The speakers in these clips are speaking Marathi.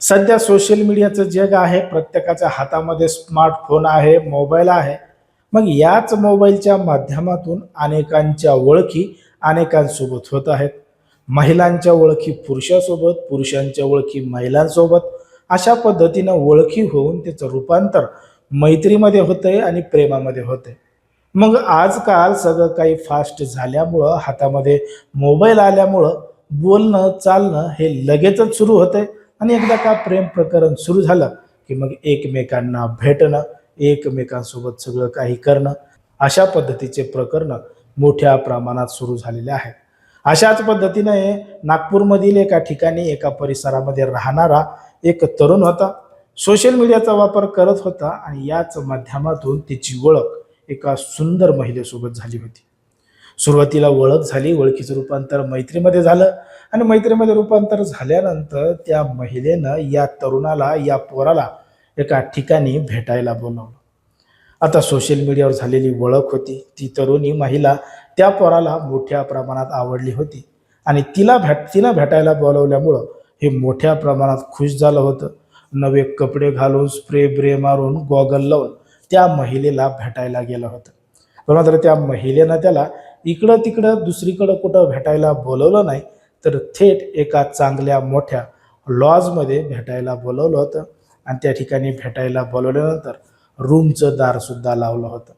सध्या सोशल मीडियाचं जग आहे. प्रत्येकाच्या हातामध्ये स्मार्टफोन आहे, मोबाईल आहे. मग याच मोबाईलच्या माध्यमातून अनेकांच्या ओळखी अनेकांसोबत होत आहेत. महिलांच्या ओळखी पुरुषासोबत, पुरुषांच्या ओळखी महिलांसोबत. अशा पद्धतीनं ओळखी होऊन त्याचं रूपांतर मैत्रीमध्ये होतंय आणि प्रेमामध्ये होतंय. मग आजकाल सगळं काही फास्ट झाल्यामुळं, हातामध्ये मोबाईल आल्यामुळं बोलणं, चालणं हे लगेचच सुरू होतंय आणि एकदा का प्रेम प्रकरण सुरू झालं, की मग एकमेकांना भेटणं, एकमेकांसोबत सगळं काही करणं, अशा पद्धतीचे प्रकरणं मोठ्या प्रमाणात सुरू झालेले आहेत. अशाच पद्धतीनं हे नागपूरमधील एका ठिकाणी, एका परिसरामध्ये राहणारा एक तरुण होता. सोशल मीडियाचा वापर करत होता आणि याच माध्यमातून त्याची ओळख एका सुंदर महिलेसोबत झाली होती. सुरुवातीला ओळख झाली, ओळखीचं रूपांतर मैत्रीमध्ये झालं आणि मैत्रीमध्ये रूपांतर झाल्यानंतर त्या महिलेनं या तरुणाला, या पोराला एका ठिकाणी भेटायला बोलावलं. आता सोशल मीडियावर झालेली ओळख होती. ती तरुणी महिला त्या पोराला मोठ्या प्रमाणात आवडली होती आणि तिनं भेटायला बोलावल्यामुळं हे मोठ्या प्रमाणात खुश झालं होतं. नवे कपडे घालून, स्प्रे ब्रे मारून, गॉगल लावून त्या महिलेला भेटायला गेलं होतं. पण मात्र त्या महिलेनं त्याला इकडं तिकडं दुसरीकडं कुठं भेटायला बोलवलं नाही, तर थेट एका चांगल्या मोठ्या लॉजमध्ये भेटायला बोलवलं होतं आणि त्या ठिकाणी भेटायला बोलवल्यानंतर रूमचं दारसुद्धा लावलं होतं.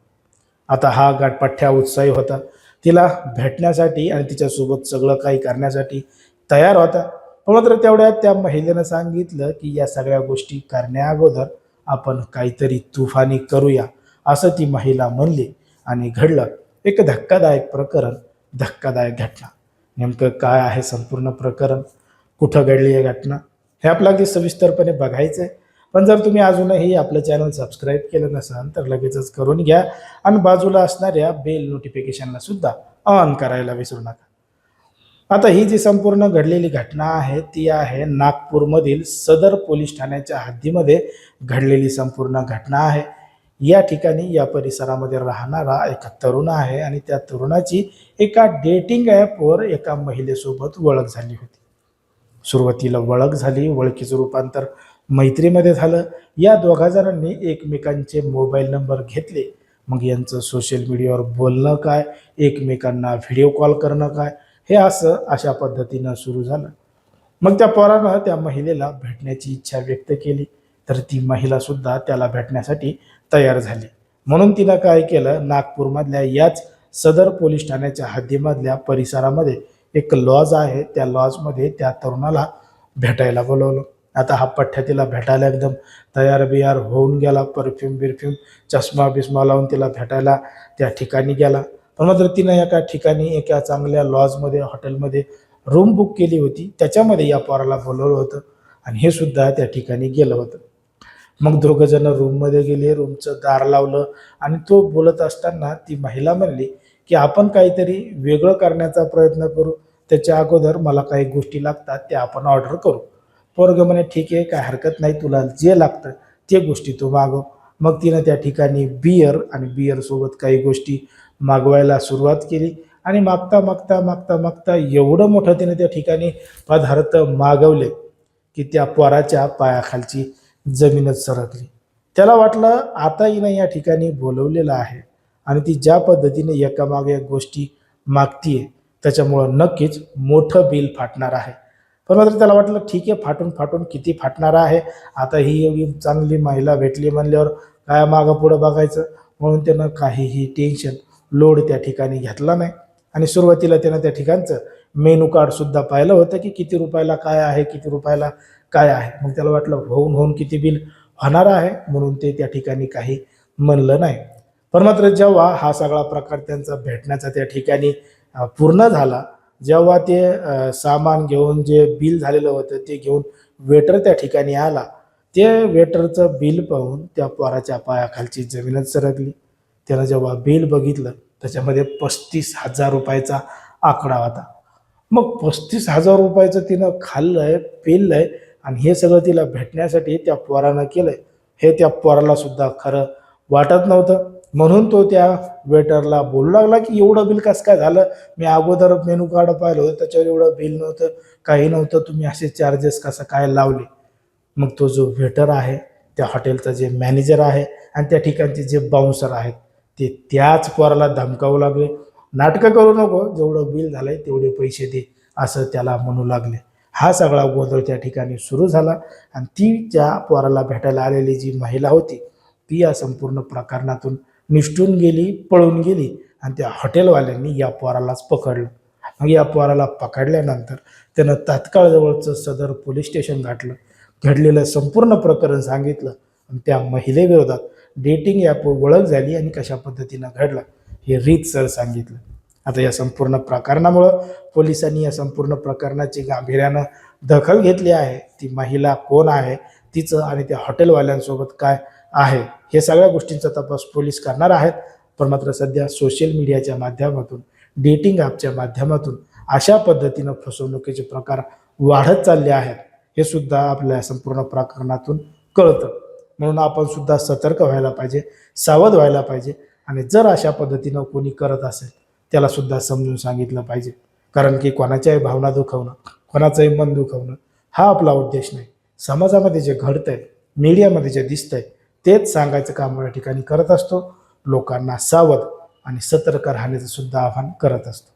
आता हा गाठपठ्ठ्या उत्साही होता. तिला भेटण्यासाठी आणि तिच्यासोबत सगळं काही करण्यासाठी तयार होता. पण मात्र तेवढ्यात त्या महिलेनं सांगितलं, की या सगळ्या गोष्टी करण्याअगोदर आपण काहीतरी तुफानी करूया, असं ती महिला म्हणली आणि घडलं एक धक्कादायक प्रकरण, धक्कादायक घटना. नेमकं काय आहे संपूर्ण प्रकरण, कुठं घडली आहे घटना, हे आपलं अगदी सविस्तरपणे बघायचं आहे. पण जर तुम्ही अजूनही आपलं चॅनल सबस्क्राईब केलं नसाल तर लगेचच करून घ्या आणि बाजूला असणाऱ्या बेल नोटिफिकेशनला सुद्धा ऑन करायला विसरू नका. आता ही जी संपूर्ण घडलेली घटना आहे ती आहे नागपूरमधील सदर पोलीस ठाण्याच्या हद्दीमध्ये घडलेली संपूर्ण घटना आहे. या ठिकाणी, या परिसरामध्ये राहणारा एक तरुण आहे आणि त्या तरुणाची एका डेटिंग ॲपवर एका महिलेसोबत ओळख झाली होती. सुरुवातीला ओळख झाली, ओळखीचं रूपांतर मैत्रीमध्ये झालं. या दोघा जणांनी एकमेकांचे मोबाईल नंबर घेतले. मग यांचं सोशल मीडियावर बोलणं काय, एकमेकांना व्हिडिओ कॉल करणं काय, हे अशा पद्धतीनं सुरू झालं. मग त्या पोरानं त्या महिलेला भेटण्याची इच्छा व्यक्त केली, तर ती महिलासुद्धा त्याला भेटण्यासाठी तयार झाली. म्हणून तिनं काय केलं, नागपूरमधल्या याच सदर पोलीस ठाण्याच्या हद्दीमधल्या परिसरामध्ये एक लॉज आहे, त्या लॉजमध्ये त्या तरुणाला भेटायला बोलवलं. आता हा पठ्ठ्या तिला भेटायला एकदम तयार बियार होऊन गेला. परफ्यूम चष्मा बिस्मा लावून तिला भेटायला त्या ठिकाणी गेला. पण मात्र तिनं एका ठिकाणी, एका चांगल्या लॉजमध्ये, हॉटेलमध्ये रूम बुक केली होती. त्याच्यामध्ये या पोराला बोलवलं होतं आणि हे सुद्धा त्या ठिकाणी गेलं होतं. मग दोघं जण रूममध्ये गेले, रूमचं दार लावलं आणि तो बोलत असताना ती महिला म्हणली, की आपण काहीतरी वेगळं करण्याचा प्रयत्न करू. त्याच्या अगोदर मला काही गोष्टी लागतात, त्या आपण ऑर्डर करू. पोरगं म्हणे, ठीक आहे, काय हरकत नाही, तुला जे लागतं ते गोष्टी तू मागव. मग तिनं त्या ठिकाणी बियर आणि बियरसोबत काही गोष्टी मागवायला सुरुवात केली आणि मागता मागता मागता मागता एवढं मोठं तिने त्या ठिकाणी पदार्थ मागवले, की त्या पोराच्या पायाखालची जमीनच सरकली. त्याला वाटलं आता हिनं या ठिकाणी बोलवलेलं आहे आणि ती ज्या पद्धतीने एकामागे एक गोष्टी मागतीये त्याच्यामुळं नक्कीच मोठं बिल फाटणार आहे. पण मात्र त्याला वाटलं ठीक आहे, फाटून फाटून किती फाटणार आहे, आता ही एवढी चांगली महिला भेटली म्हणल्यावर काय मागं पुढं बघायचं. म्हणून त्यानं काहीही टेन्शन, लोड त्या ठिकाणी घेतला नाही आणि सुरुवातीला त्यानं त्या ठिकाणचं मेनू कार्डसुद्धा पाहिलं होतं, की किती रुपयाला काय आहे, किती रुपयाला काय आहे. मग त्याला वाटलं होऊन होऊन किती बिल होणार आहे, म्हणून ते त्या ठिकाणी काही म्हणलं नाही. पण मात्र जेव्हा हा सगळा प्रकार त्यांचा भेटण्याचा त्या ठिकाणी पूर्ण झाला, जेव्हा ते सामान घेऊन, जे बिल झालेलं होतं ते घेऊन वेटर त्या ठिकाणी आला, ते वेटरचं बिल पाहून त्या पोराच्या पायाखालची जमीनच सरकली. त्यानं जेव्हा बिल बघितलं त्याच्यामध्ये 35,000 रुपयाचा आकडा होता. मग 35,000 रुपयाचं तिनं खाल्लंय, पेललंय आणि हे सगळं तिला भेटण्यासाठी त्या पोरानं केलंय, हे त्या पोराला सुद्धा खरं वाटत नव्हतं. म्हणून तो त्या वेटरला बोलू लागला, की एवढं बिल कसं काय झालं, मी अगोदर मेनू कार्ड पाहिलं होतं त्याच्यावर एवढं बिल नव्हतं, काही नव्हतं, तुम्ही असे चार्जेस कसं काय लावले. मग तो जो वेटर आहे, त्या हॉटेलचा जे मॅनेजर आहे आणि त्या ठिकाणचे जे बाउन्सर आहेत ते त्याच पोराला धमकावू लागले. नाटकं करू नको, जेवढं बिल झालंय तेवढे पैसे दे, असं त्याला म्हणू लागले. हा सगळा गोंधळ त्या ठिकाणी सुरू झाला आणि ती ज्या पोराला भेटायला आलेली जी महिला होती ती या संपूर्ण प्रकरणातून निसटून गेली, पळून गेली आणि त्या हॉटेलवाल्यांनी या पोरालाच पकडलं. मग या पोराला पकडल्यानंतर त्यानं तात्काळ जवळचं सदर पोलीस स्टेशन गाठलं, घडलेलं संपूर्ण प्रकरण सांगितलं आणि त्या महिलेविरोधात डेटिंग ॲपवर ओळख झाली आणि कशा पद्धतीनं घडलं हे रीतसर सांगितलं. आता या संपूर्ण प्रकरणामुळं पोलिसांनी या संपूर्ण प्रकरणाची गांभीर्यानं दखल घेतली आहे. ती महिला कोण आहे, तिचं आणि त्या हॉटेलवाल्यांसोबत काय आहे, हे सगळ्या गोष्टींचा तपास पोलीस करणार आहेत. पण मात्र सध्या सोशल मीडियाच्या माध्यमातून, डेटिंग ॲपच्या माध्यमातून अशा पद्धतीनं फसवणुकीचे प्रकार वाढत चालले आहेत हे सुद्धा आपल्या संपूर्ण प्रकरणातून कळतं. म्हणून आपण सुद्धा सतर्क व्हायला पाहिजे, सावध व्हायला पाहिजे आणि जर अशा पद्धतीनं कोणी करत असेल त्याला सुद्धा समजून सांगितलं पाहिजे. कारण की कोणाच्याही भावना दुखवणं, कोणाचंही मन दुखवणं हा आपला उद्देश नाही. समाजामध्ये जे घडतंय, मीडियामध्ये जे दिसतंय तेच सांगायचं काम या ठिकाणी करत असतो. लोकांना सावध आणि सतर्क राहण्याचं सुद्धा आवाहन करत असतो.